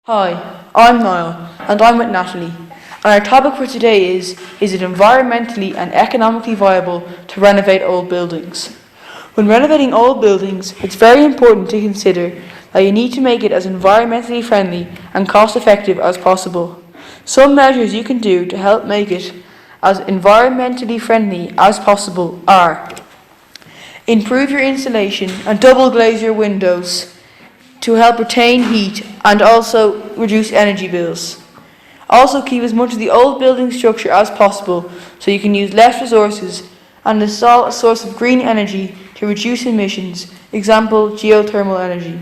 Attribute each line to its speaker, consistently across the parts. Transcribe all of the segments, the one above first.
Speaker 1: Hi, I'm Niall, and I'm with Nathalie. And our topic for today is it environmentally and economically viable to renovate old buildings? When renovating old buildings, it's very important to consider that you need to make it as environmentally friendly and cost effective as possible. Some measures you can do to help make it as environmentally friendly as possible are: improve your insulation and double glaze your windows to help retain heat and also reduce energy bills. Also keep as much of the old building structure as possible so you can use less resources and install a source of green energy to reduce emissions, example geothermal energy.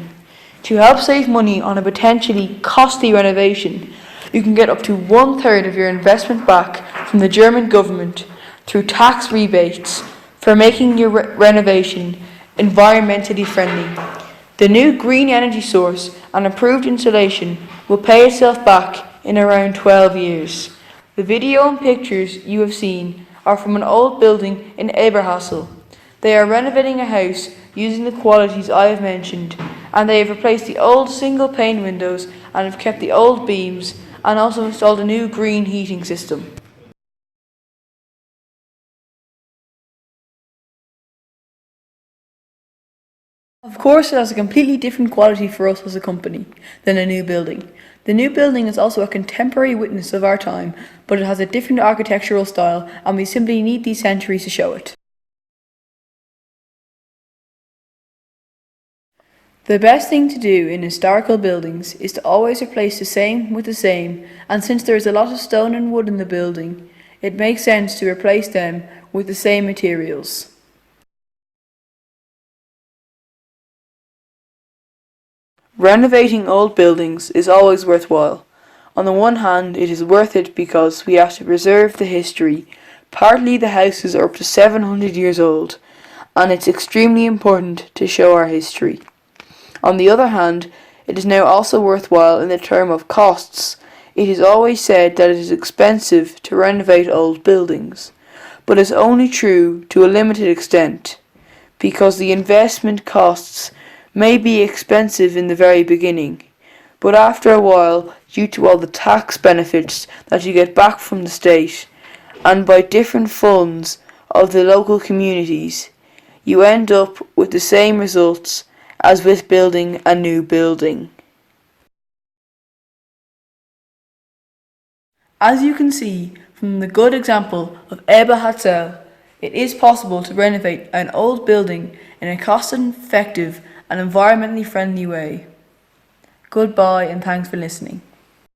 Speaker 1: To help save money on a potentially costly renovation, you can get up to 1/3 of your investment back from the German government through tax rebates for making your renovation environmentally friendly. The new green energy source and improved insulation will pay itself back in around 12 years. The video and pictures you have seen are from an old building in Eberhassel. They are renovating a house using the qualities I have mentioned, and they have replaced the old single pane windows and have kept the old beams and also installed a new green heating system. Of course, it has a completely different quality for us as a company than a new building. The new building is also a contemporary witness of our time, but it has a different architectural style, and we simply need these centuries to show it. The best thing to do in historical buildings is to always replace the same with the same, and since there is a lot of stone and wood in the building, it makes sense to replace them with the same materials. Renovating old buildings is always worthwhile. On the one hand, it is worth it because we have to preserve the history. Partly the houses are up to 700 years old, and it's extremely important to show our history. On the other hand, it is now also worthwhile in the term of costs. It is always said that it is expensive to renovate old buildings, but it's only true to a limited extent, because the investment costs may be expensive in the very beginning, but after a while, due to all the tax benefits that you get back from the state and by different funds of the local communities, you end up with the same results as with building a new building. As you can see from the good example of Eberhassel, it is possible to renovate an old building in a cost-effective and environmentally friendly way. Goodbye and thanks for listening.